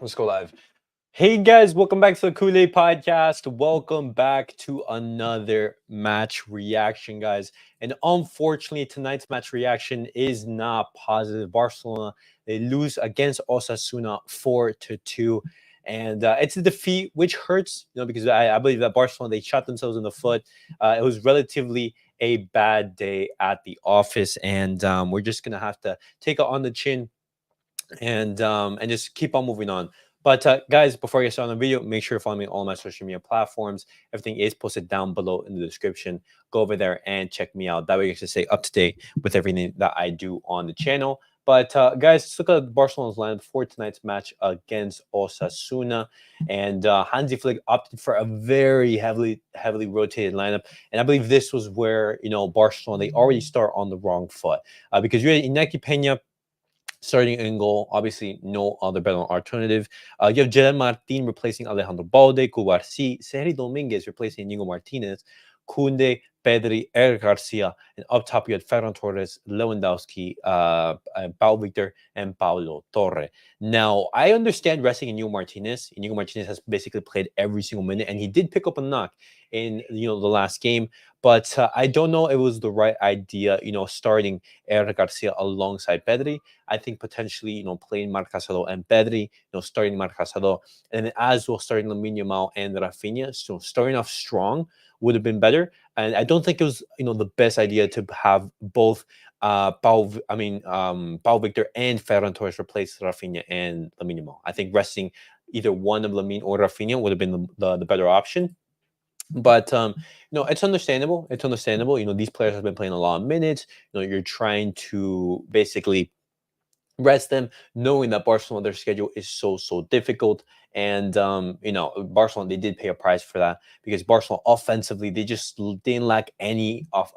Let's go live. Hey guys, welcome back to the CulePodcast. Welcome back to another match reaction, guys. And unfortunately, tonight's match reaction is not positive. Barcelona, they lose against Osasuna 4-2. And it's a defeat which hurts, because I believe that Barcelona, they shot themselves in the foot. It was relatively a bad day at the office, and we're just gonna have to take it on the chin and just keep on moving on. But guys, before I get started on the video, make sure you follow me on all my social media platforms. Everything is posted down below in the description. Go over there and check me out. That way you can stay up to date with everything that I do on the channel. But guys, let's look at Barcelona's lineup for tonight's match against Osasuna. And Hansi Flick opted for a very heavily rotated lineup. And I believe this was where, Barcelona, they already start on the wrong foot. Because you had Iñaki Peña starting in goal. Obviously, no other better alternative. You have Gerard Martin replacing Alejandro Balde, cubarsi, Sergi Dominguez replacing Inigo Martinez, Kunde, Pedri, Eric Garcia, and up top you had Ferran Torres, Lewandowski, Pau Victor, and Paulo Torre. Now, I understand resting Inigo Martinez. Inigo Martinez has basically played every single minute, and he did pick up a knock in the last game. But I don't know if it was the right idea, starting Eric Garcia alongside Pedri. I think potentially, playing Marc Casado and Pedri, starting Marc Casado, and then as well starting Lamine Yamal and Raphinha. So starting off strong would have been better. And I don't think it was, the best idea to have both Pau Victor and Ferran Torres replace Raphinha and Lamine Yamal. I think resting either one of Lamine or Raphinha would have been the better option. But it's understandable. It's understandable. These players have been playing a lot of minutes. You're trying to basically rest them, knowing that Barcelona, their schedule is so difficult. And Barcelona, they did pay a price for that, because Barcelona offensively, they just didn't lack any of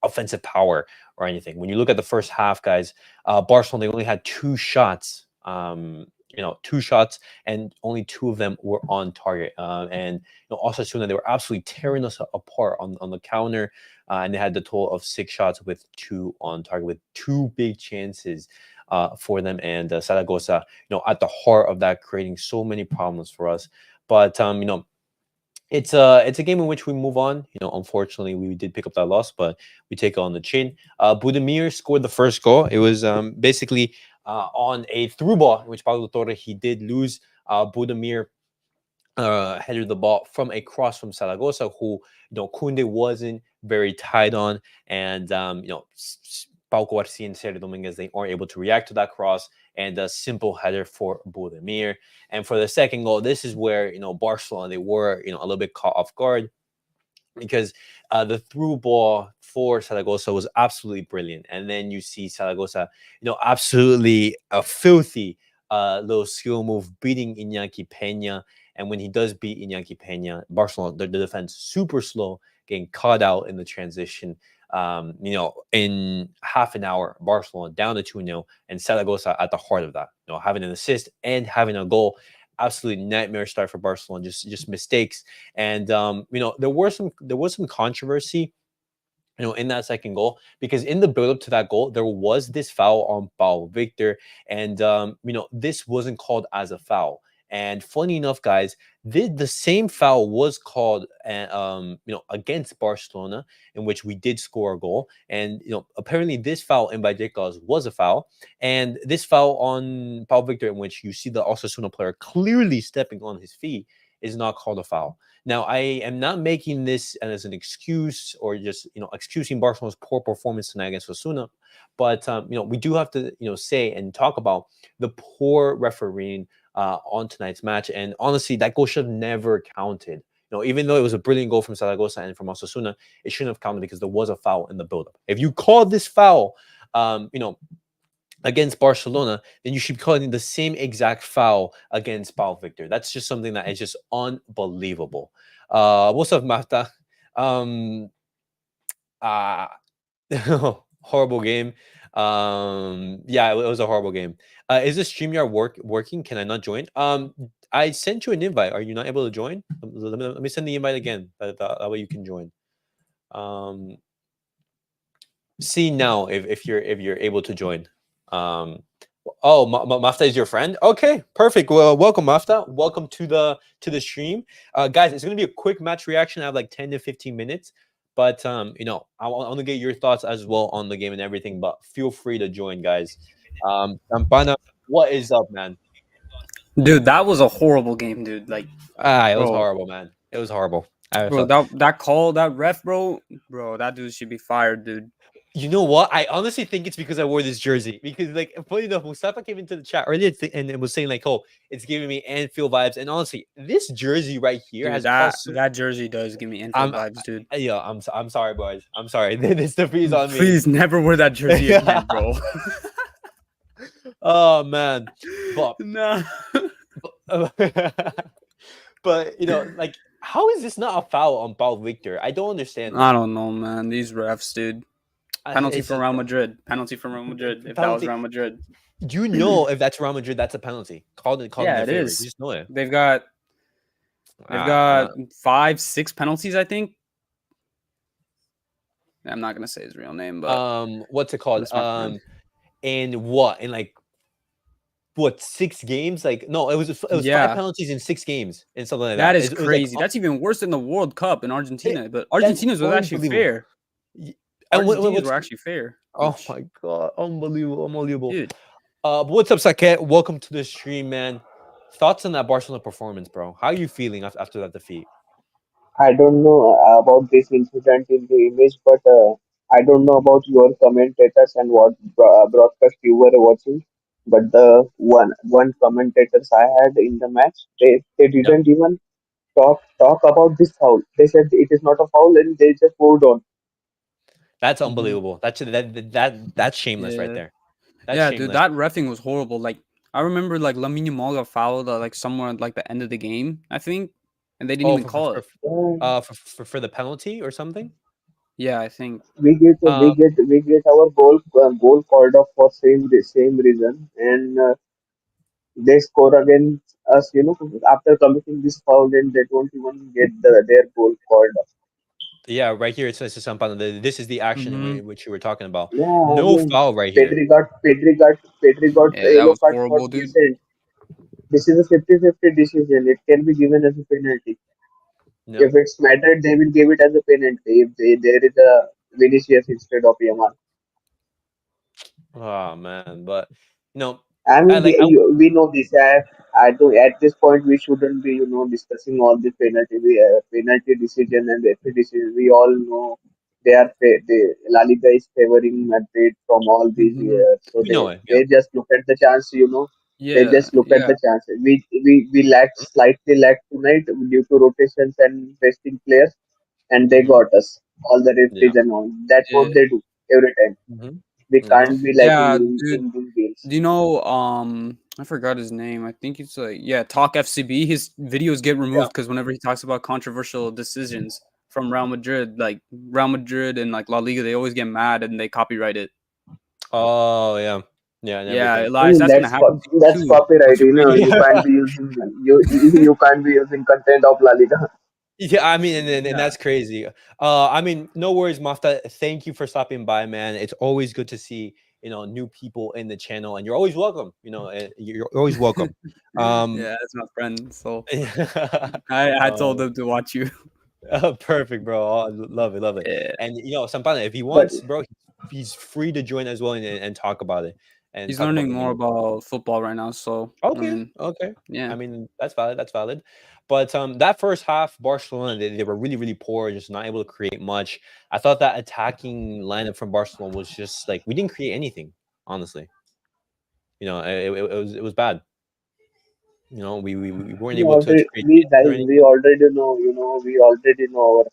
offensive power or anything. When you look at the first half, guys, Barcelona, they only had two shots. Two shots, and only two of them were on target. And Osasuna, they were absolutely tearing us apart on the counter, and they had the total of 6 shots with 2 on target, with 2 big chances for them. And Zaragoza, at the heart of that, creating so many problems for us. But it's a game in which we move on. Unfortunately, we did pick up that loss, but we take it on the chin. Budimir scored the first goal. It was basically on a through ball, in which Paulo Torre, he did lose. Budimir headed the ball from a cross from Zaragoza, who Kunde wasn't very tight on, and Pau Cubarsi and Sergio Dominguez, they aren't able to react to that cross, and a simple header for Budimir. And for the second goal, this is where Barcelona, they were a little bit caught off guard, because the through ball for Zaragoza was absolutely brilliant. And then you see Zaragoza, absolutely a filthy little skill move, beating Iñaki Peña. And when he does beat Iñaki Peña, Barcelona, the defense super slow, getting caught out in the transition. In half an hour, Barcelona down to 2-0, and Zaragoza at the heart of that, having an assist and having a goal. Absolute nightmare start for Barcelona, just mistakes. And there was some controversy in that second goal, because in the build-up to that goal, there was this foul on Pau Victor, and this wasn't called as a foul. And funny enough, guys, the same foul was called against Barcelona, in which we did score a goal. And apparently this foul in Vallecas was a foul, and this foul on Pau Victor, in which you see the Osasuna player clearly stepping on his feet, is not called a foul. Now, I am not making this as an excuse, or just excusing Barcelona's poor performance tonight against Osasuna, but we do have to say and talk about the poor refereeing on tonight's match. And honestly, that goal should have never counted. Even though it was a brilliant goal from Zaragoza and from Osasuna, it shouldn't have counted, because there was a foul in the build-up. If you call this foul, against Barcelona, then you should be calling the same exact foul against Pau Victor. That's just something that is just unbelievable. What's up, Marta? Uh, horrible game. Yeah, it was a horrible game. Is the StreamYard working? Can I not join? I sent you an invite. Are you not able to join? Let me send the invite again. That way you can join. See now if you're able to join. Oh, Mafta is your friend. Okay, perfect. Well, welcome, Mafta. Welcome to the stream, guys. It's gonna be a quick match reaction. I have like 10 to 15 minutes, but I want to get your thoughts as well on the game and everything. But feel free to join, guys. Campana, what is up, man? Dude, that was a horrible game, dude. Like, Ah, it was bro, horrible, man. It was horrible. I bro, felt. that call, that ref, bro, that dude should be fired, dude. You know what? I honestly think it's because I wore this jersey. Because, like, funny enough, Mustafa came into the chat earlier and it was saying, like, oh, it's giving me Anfield vibes. And honestly, this jersey right here Dude, has that caused. that jersey does give me Enfield I'm, vibes, dude. yeah, I'm sorry, boys. I'm sorry. This defeat's on me. Please never wear that jersey again, bro. Oh man, but Nah. but like, how is this not a foul on Paul Victor? I don't understand I this. don't know, man. These refs, dude. Penalty It's for just Real Madrid. Penalty for Real Madrid. If that was penalty. Real Madrid. Do you know if that's Real Madrid? That's a penalty called in Yeah, their it favor. You is. just know it. They've got they've Uh, got 5, 6 penalties, I think. I'm not gonna say his real name, but what's it called? that's my friend. In what? In like what, 6 games? Like, no, it was five Yeah. penalties in 6 games and something like That that. is It was like crazy. That's even worse than the World Cup in Argentina. But that's Argentina's was actually unbelievable. fair. Y- And Argentina's what's were actually fair. oh Which, my god, unbelievable, unbelievable. dude, But what's up, Saket? Welcome to the stream, man. Thoughts on that Barcelona performance, bro? How are you feeling after that defeat? I don't know about this incident in the image, but I don't know about your commentators and what broadcast you were watching. But the one commentators I had in the match, they Yeah, didn't even talk about this foul. They said it is not a foul, and they just moved on. that's hmm unbelievable. That's shameless right yeah, there. That's yeah, dude, shameless. that refing was horrible. Like, I remember like Lamine Yamal got fouled like somewhere at like the end of the game, I think, and they didn't Oh, even call it. Uh, for the penalty or something. Yeah, I think. we get we Uh, get we get our goal called off for same reason, and they score against us. After committing this foul, and they don't even get their goal called off. yeah, right here it says to Sampano, this is the action in hmm which you were talking about. Yeah, I No mean, foul right here. Pedri got Yeah, that yellow was card for horrible, dude. dissent. This is a 50-50 decision. It can be given as a penalty. No. If it's mattered, they will give it as a penalty. If there is a Vinicius instead of Yamal. Oh man, but you know, I I mean, like I we know this. I do, at this point, we shouldn't be, discussing all the penalty decision and referee decision. We all know La Liga is favoring Madrid from all these hmm years. So we know it. Yeah. they just look at the chance. They Yeah, just look at yeah. the chance. We lacked tonight due to rotations and resting players, and they Mm-hmm. got us all the Yeah. referees and all. That's what Yeah, they do every time. We Mm-hmm. Uh-huh. can't be like yeah, dude. in games. Do you know? I forgot his name. I think it's like yeah, Talk FCB. His videos get Yeah. removed because whenever he talks about controversial decisions from Real Madrid, like Real Madrid and like La Liga, they always get mad and they copyright it. Oh yeah. Yeah, and Yeah, everything. I Elias, mean, that's gonna happen to you that's too copyright. once you break it. You can't be using you can't be using content of La Liga. Yeah, I mean, and Yeah, that's crazy. I mean, no worries, Mafta. Thank you for stopping by, man. It's always good to see new people in the channel, and you're always welcome. You're always welcome. Um, yeah, that's my friend. So uh, I told him to watch you. perfect, bro. Oh, love it, love it. Yeah, And Sampana, if he But wants, bro, he's free to join as well and talk about it and he's talk about learning the more game. about football right now. So I Okay, mean, okay. I yeah. mean, that's valid. That's valid. But that first half, Barcelona, they were really, really poor, just not able to create much. I thought that attacking lineup from Barcelona was just like we didn't create anything. Honestly, it was bad. We weren't we able to already create we chances or guys we anything. already know we already know our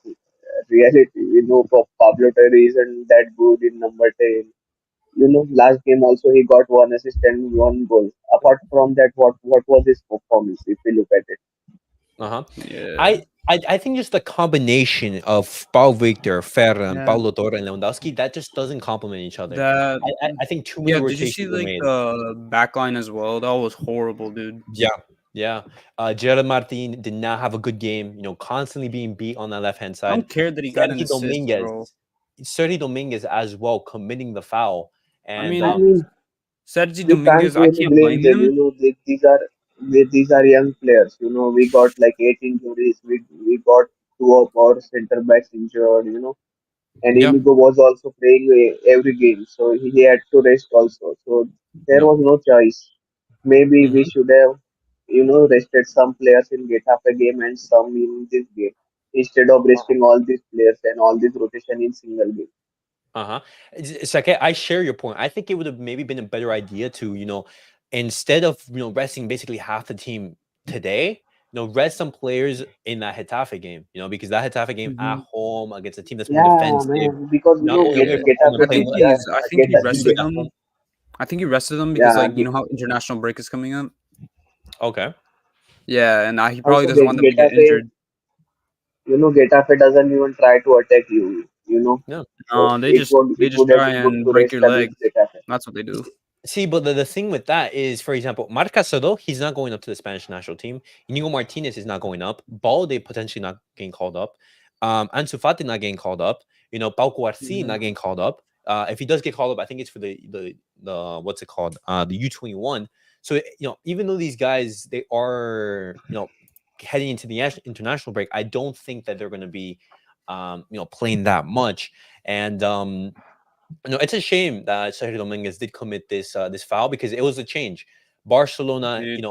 reality. We know Pablo Terry isn't that good in number 10. Last game also he got one assist and one goal. Apart from that, what was his performance if we look at it? Uh-huh. Yeah. I think just the combination of Paul Victor, Ferran, Yeah. Paulo Torre, and Lewandowski that just doesn't complement each other. That I think too many yeah, did you see rotations were like made. the back line as well? That was horrible, dude. Yeah, yeah. Gerard Martin did not have a good game. Constantly being beat on that left hand I side. don't care that he got an Sergi assist, Dominguez, bro. Sergi Dominguez as well committing the foul, I and I mean, mean, Sergi We can't Dominguez, I really can't blame blame them. him. These are young players. We got like 8 injuries. We got two of our center backs injured. And Yeah. Inigo was also playing every game, so he had to rest also. So there Yeah. was no choice. Maybe we Hmm. should have, rested some players in Getafe game and some in this game instead of resting all these players and all this rotation in single game. Uh-huh. It's okay. I share your point. I think it would have maybe been a better idea to, instead of, resting basically half the team today, rest some players in that Hetafe game, because that Hetafe game at Hmm home against a team that's more Yeah, defensive, man, because not Yeah, only away from home, they're I Getafe, playing think well. I think he Getafe, rested Liga. them. I think he rested them because yeah, like you know how international break is coming up. Okay. Yeah, and he probably also doesn't want them to get Getafe, injured. Getafe doesn't even try to attack you. No. So They it just would have try been good and to break rest your leg. against Getafe. That's what they do. See, but the thing with that is, for example, Marca Soto, he's not going up to the Spanish national team. Inigo Martinez is not going up. Balde potentially not getting called up. Ansu Fati not getting called up. Pau Cubarsi Mhm. not getting called up. If he does get called up, I think it's for the what's it called? The U21. So even though these guys they are heading into the international break, I don't think that they're going to be playing that much. And no, it's a shame that Sergio Dominguez did commit this foul because it was a change. Barcelona, Dude.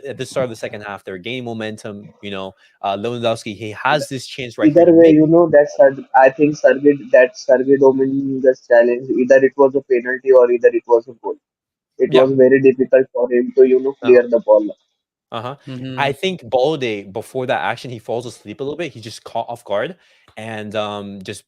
at the start of the second half, they're gaining momentum. Lewandowski, he has this chance right here Either to way, make. I think Sergey Dominguez challenge, either it was a penalty or either it was a goal. It Yeah, was very difficult for him to, uh-huh, clear the ball. uh-huh. I Mhm. think Balde before that action, he falls asleep a little bit. He just caught off guard and just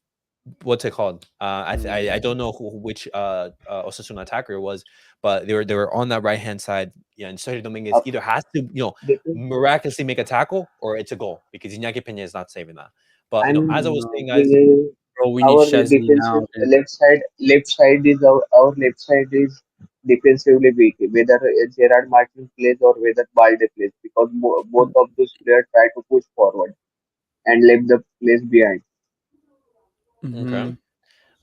what's it called? I don't know which Osasuna attacker it was, but they were on that right hand side. Yeah, and Sergio Dominguez Up, either has to depend- miraculously make a tackle or it's a goal because Iñaki Peña is not saving that. But as I and was No. saying, guys, we, Bro, we need our Chesney defensive now, dude. our left side is defensively weak. Whether Gerard Martin plays or whether Balde plays, because both of those players try to push forward and leave the place behind. okay, Mhm.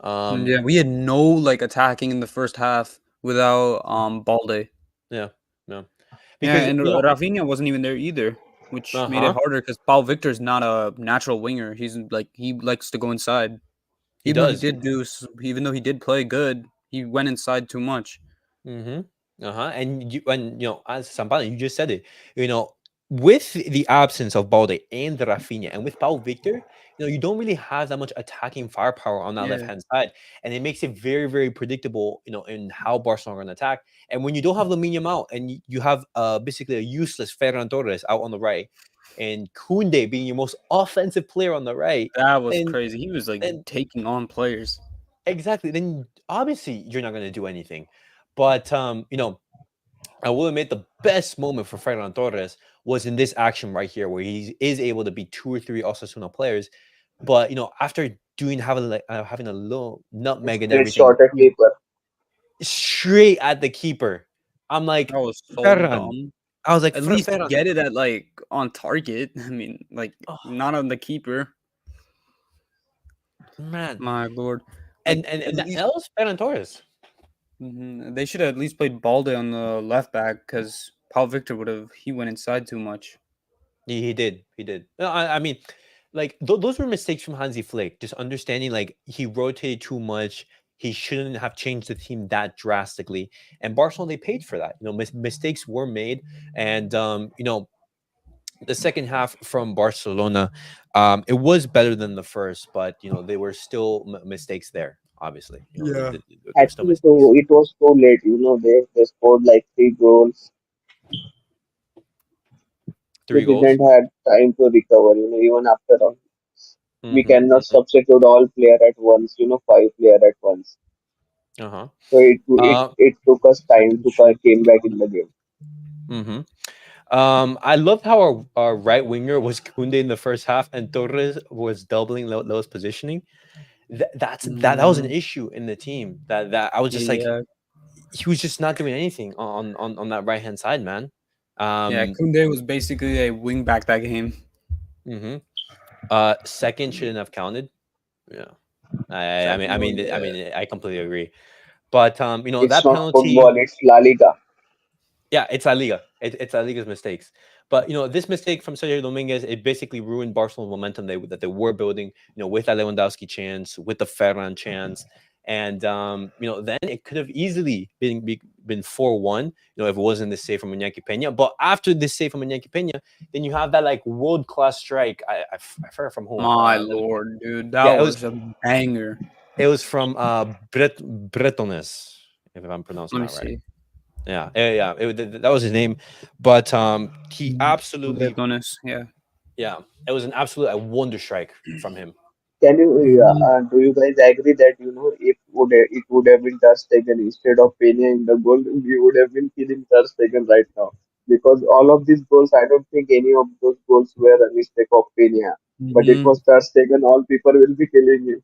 um, Yeah, we had no like attacking in the first half without Balde. yeah, no, Yeah, because and Raphinha wasn't even there either, which uh made it huh, harder because Paul Victor's not a natural winger. He's like he likes to go inside. he does. Even though he did play good, he went inside too much. Uh-huh. And as Sampana, you just said it. With the absence of Balde and Rafinha, and with Pau Victor, you don't really have that much attacking firepower on that left Yeah. hand side, and it makes it very, very predictable. In how Barcelona are going to attack. And when you don't have Lamine out, and you have basically a useless Ferran Torres out on the right, and Kunde being your most offensive player on the right, That was then crazy. He was like then taking on players. exactly, then obviously you're not going to do anything. But I will admit the best moment for Ferran Torres was in this action right here, where he is able to beat two or three Osasuna players. But after having a little nutmeg and Straight everything, shot at keeper. straight at the keeper. I'm like, That was so Ferran. dumb. I was like, At least Ferran. get it at like on target. I mean, like Oh not on the keeper. man, My lord. and Like and, at and that, least that was Ferran Torres. they should have at least played Balde on the left back because Paul Victor would have he went inside too much. He did. He did. No, I mean, like those were mistakes from Hansi Flick. Just understanding, like he rotated too much. He shouldn't have changed the team that drastically. And Barcelona, they paid for that. Mistakes were made, and the second half from Barcelona, it was better than the first, but they were still mistakes there. Obviously, Yeah. there were still Actually, mistakes. it was too late. They scored like 3 goals. We Three goals. didn't have time to recover. Even after all, we cannot Mm-hmm. substitute all player at once. 5 player at once. Uh-huh. So Uh, it took us time to came back in the game. mhm. I loved how our right winger was Kunde in the first half, and Torres was doubling Lo's positioning. That was an Mhm. issue in the team. That I was just like, Yeah. he was just not doing anything on that right hand side, man. Yeah. Um, Kunde was basically a wing back that game. mhm. Second shouldn't have counted. Yeah, I Second, mean, yeah. I completely agree. But It's that not penalty. football, it's La Liga. Yeah, it's La Liga. It's La Liga's mistakes. But this mistake from Sergio Dominguez, it basically ruined Barcelona's momentum that they were building. With that Lewandowski chance, with the Ferran chance, and then it could have easily been 4-1. If it wasn't this save from Iñaki Peña. But after this save from Iñaki Peña, then you have that like world class strike. I forgot from whom. My lord, dude, that Yeah, it was was a banger. from Bretones, if I'm pronouncing Let me that right. see. Yeah. That was his name, but he absolutely, Bretones, yeah. yeah, it was an absolute a wonder strike from him. Can you, Mhm. do you guys agree that, if it would have been Ter Stegen instead of Peña in the goal, we would have been killing Ter Stegen right now. Because all of these goals, I don't think any of those goals were a mistake of Peña. But it Mhm. was Ter Stegen, all people will be killing him,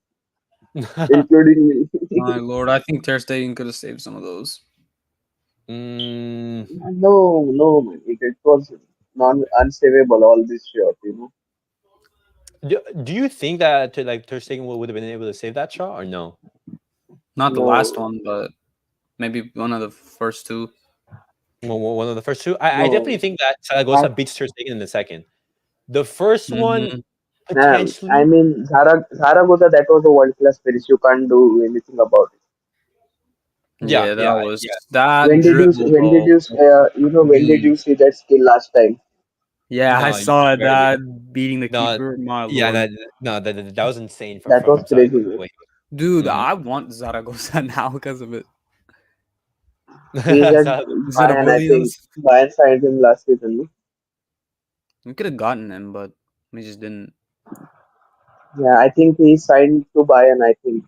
including me. My lord, I think Ter Stegen could have saved some of those. mm, No, no, man. It was unsavable, all this shot. do you think that Ter Stegen would have been able to save that shot or no? Not the last No, one, but maybe one of the first two. One of the first two. I definitely no. think that I, Zaragoza beats Ter Stegen in the second. The first one Hmm. I potentially. mean, Zaragoza, that was a world class finish. You can't do anything about it. Yeah, Yeah, that yeah, was yeah. that dribble, When did bro. you, when did Clean. you see that skill last time? Yeah, I No, saw barely. that beating the No, keeper. My yeah, lord, that was insane from That was from Zaragoza. crazy, man. dude, Mhm. I want Zaragoza now because of it. He's at Instead of Bayern, I think. Williams, Bayern signed him last season. No? we could have gotten him, but we just didn't. Yeah, I think he signed to Bayern, I think.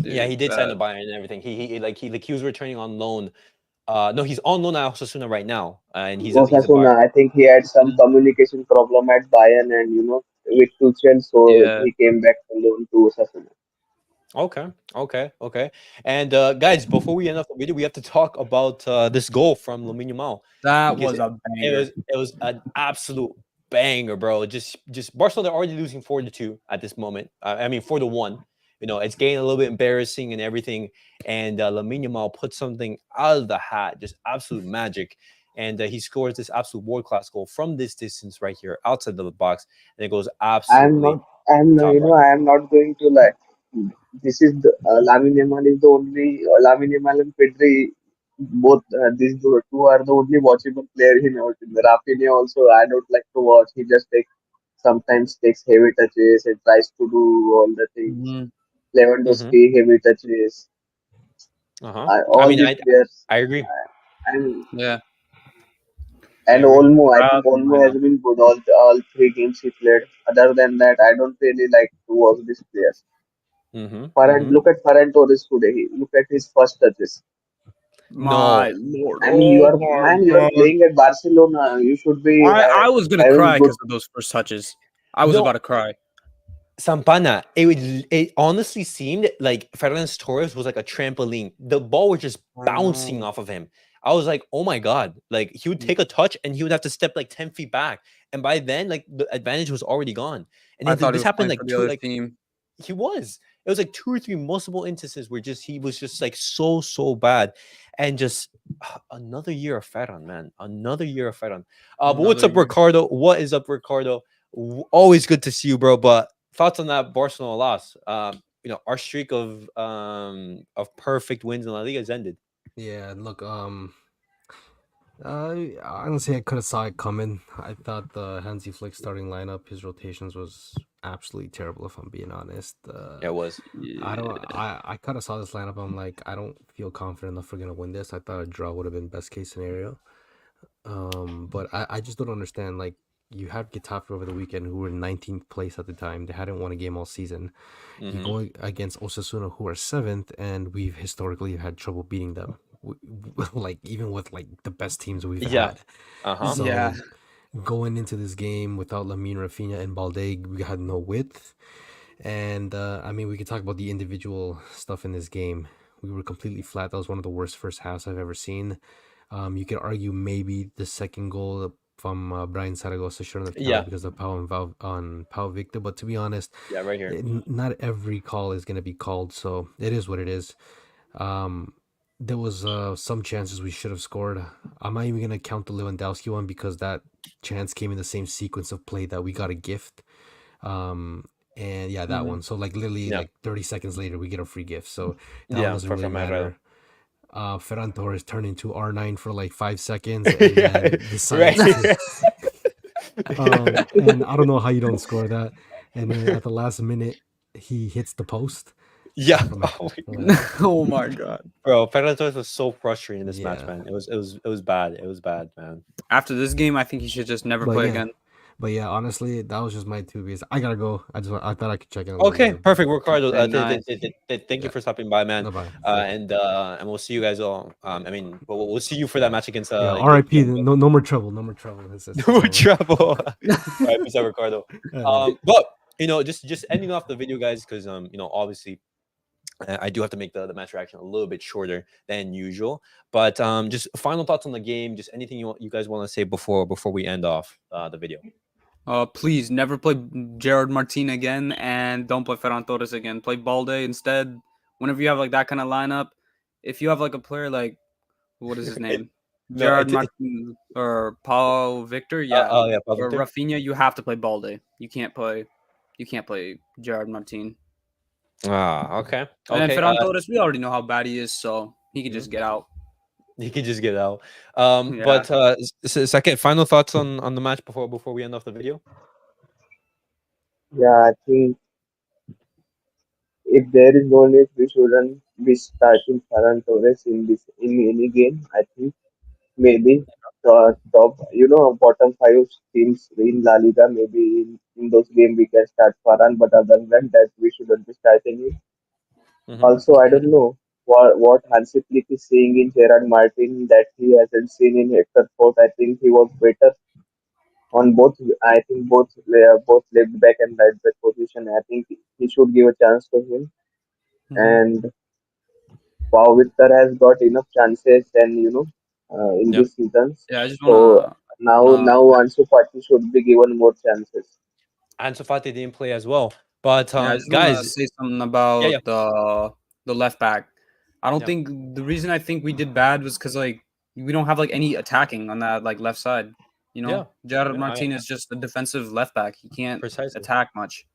Yeah, Dude, he did sign that the Bayern and everything. He was returning on loan. No, he's on loan at Osasuna right now, and he's a Bar. Osasuna, I think he had some Mhm. communication problem at Bayern and, with Tuchel, so Yeah, he came back to loan to Osasuna. Okay. And guys, before we end off the video, we have to talk about this goal from Lamine Yamal that because was a it banger. was it was an absolute banger, bro. Just Barcelona are already losing 4-2 at this moment. I mean 4-1. It's getting a little bit embarrassing and everything. And Lamine Yamal put something out of the hat, just absolute magic. And he scores this absolute world class goal from this distance right here outside of the box, and it goes I'm absolutely not. I'm top right. I am not going to lie. This is the Lamine Yamal is the only Lamine Yamal and Pedri. Both these two are the only watchable player in our team. Raphinha also I don't like to watch. He just sometimes takes heavy touches and tries to do all the things. Hmm. Mm-hmm. Lewandowski heavy touches. Uh-huh. I All mean, these I players I agree. and Yeah, I and agree. Olmo. I think proud of him Olmo right has now. been good all three games he played. Other than that, I don't really like to watch these players. Mm-hmm. Ferran, Mm-hmm. look at Ferran Torres today. Look at his first touches. My No, lord, I mean, oh my you are god. playing at Barcelona. You should be I was gonna having cry good. because of those first touches. I was no, about to cry. Sampana. It honestly seemed like Ferran Torres was like a trampoline. The ball was just I bouncing know. off of him. I was like, oh my god! Like he would take a touch and he would have to step like 10 feet back, and by then, like the advantage was already gone. And I then thought he this was happened playing for like the two, other like team. he was. It was like two or three multiple instances where just he was just like so bad, and just another year of Ferran, man. Another year of Ferran. But what's Another up, year. Ricardo? What is up, Ricardo? Always good to see you, bro. But thoughts on that Barcelona loss? Our streak of perfect wins in La Liga has ended. Yeah, look, honestly, I could have saw it coming. I thought the Hansi Flick starting lineup, his rotations was absolutely terrible. If I'm being honest, Yeah, it was. I don't. Yeah. I kind of saw this lineup. I'm like, I don't feel confident enough we're gonna win this. I thought a draw would have been best case scenario. But I just don't understand. Like, you had Getafe over the weekend, who were 19th place at the time. They hadn't won a game all season. You Mm-hmm. go against Osasuna, who are seventh, and we've historically had trouble beating them. Like, even with like the best teams we've Yeah. had. Uh-huh. Yeah. So going into this game without Lamine, Raphinha, and Balde, we had no width. And I mean, we could talk about the individual stuff in this game. We were completely flat. That was one of the worst first halves I've ever seen. You could argue maybe the second goal Brian Zaragoza shouldn't have Yeah. counted because of Pau Victor. But to be honest, Yeah, right here. not every call is going to be called, so it is what it is. There was some chances we should have scored. I'm not even going to count the Lewandowski one because that chance came in the same sequence of play that we got a gift. And yeah, that one. So like literally like 30 seconds later, we get a free gift. So that one doesn't really from matter. Ferran Torres turned into R9 for like 5 seconds and then decides right. and I don't know how you don't score that. And then at the last minute, he hits the post. Yeah. Oh my god, bro, Ferran Torres was so frustrating in this match, Yeah. man. It was bad. It was bad, man. After this game, I think he should just never But play yeah. again. But yeah, honestly, that was just my two because I gotta go. I thought I could check in. A little Okay, bit. perfect, Ricardo. Very nice. Thank you for stopping by, man. No, bye. And we'll see you guys all. I mean, we'll see you for that match against. Yeah, R.I.P. No more trouble. No more trouble. No more trouble. All right, peace out, Ricardo. But just ending off the video, guys, because obviously. I do have to make the match reaction a little bit shorter than usual, but just final thoughts on the game. Just anything you guys want to say before we end off the video. Please never play Gerard Martin again, and don't play Ferran Torres again. Play Balde instead. Whenever you have like that kind of lineup, if you have like a player like what is his name, Gerard Martin or Paulo Victor, Paulo or Victor. Raphinha, you have to play Balde. You can't play Gerard Martin. Okay. And Ferran Torres, we already know how bad he is, so he can just get out. He can just get out. But second, final thoughts on the match before we end off the video. Yeah, I think if there is no need, we shouldn't be starting Ferran Torres in any game. I think maybe top bottom five teams in La Liga. Maybe in those games we can start Ferran, but other than that, we shouldn't be starting him. Also, I don't know what Hansi Flick is seeing in Gerard Martin that he hasn't seen in Hector Fort. I think he was better on both. I think both left back and right back position. I think he should give a chance to him. And Pau Victor has got enough chances, and in this season. Yeah, I just so now Ansu Fati should be given more chances. Ansu Fati didn't play as well, but I just guys, want to say something about the left back. I don't think the reason I think we did bad was because like we don't have like any attacking on that like left side. Gerard Martin is just a defensive left back. He can't attack much.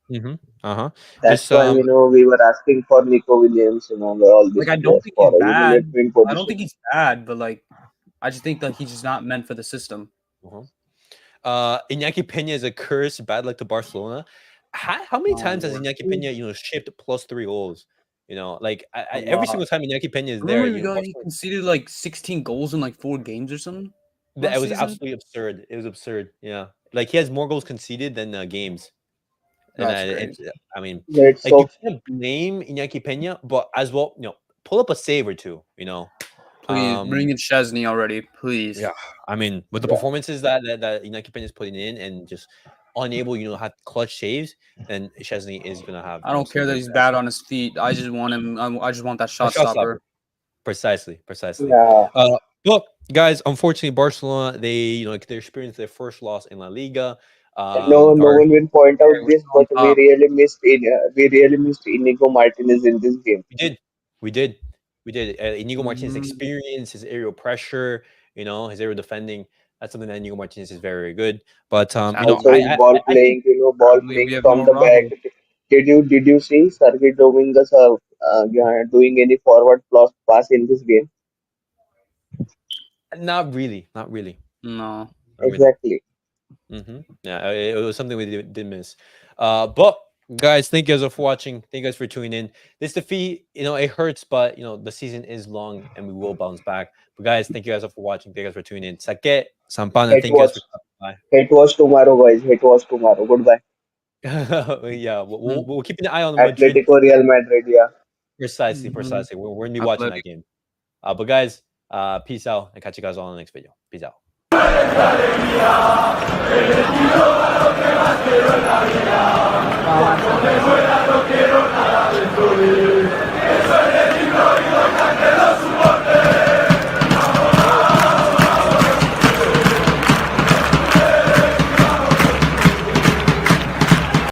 That's why we were asking for Nico Williams. All this. Like I don't think he's bad. I don't think he's bad, but like I just think that he's just not meant for the system. Iñaki Peña is a curse, bad luck to Barcelona. How many times has Iñaki Peña shipped +3 goals? Every single time Iñaki Peña is there, he conceded like 16 goals in like 4 games or something. It was absolutely absurd. It was absurd. Yeah, like he has more goals conceded than games. And I mean, you can't blame Iñaki Peña, but as well, pull up a save or two. Please bring in Szczesny already, please. Yeah, I mean, with the performances that Iñaki Peña is putting in, and just unable, have clutch saves, then Szczesny is gonna have. I don't care that he's bad on his feet. I just want him. I just want that shot stopper. Precisely. Yeah. But guys, unfortunately, Barcelona they experienced their first loss in La Liga. No one will point out this, but we really missed Inigo Martinez in this game. We did. Inigo Martinez's experience, his aerial pressure, his aerial defending. That's something that Inigo Martinez is very, very good. But also ball playing from the back. Did you see Sergei Dominguez doing any forward pass in this game? Not really. No. Exactly. Yeah, it was something we did miss. But guys, thank you guys for watching. Thank you guys for tuning in. This defeat, it hurts, but the season is long and we will bounce back. But guys, thank you guys for watching. Thank you guys for tuning in. Sake, Sampana, thank you guys for stopping by. It was tomorrow, guys. It was tomorrow. Goodbye. Yeah, we'll keep an eye on Madrid. Atletico Real Madrid, yeah. Precisely. We're gonna be watching that game. But guys, peace out and catch you guys all in the next video. Peace out.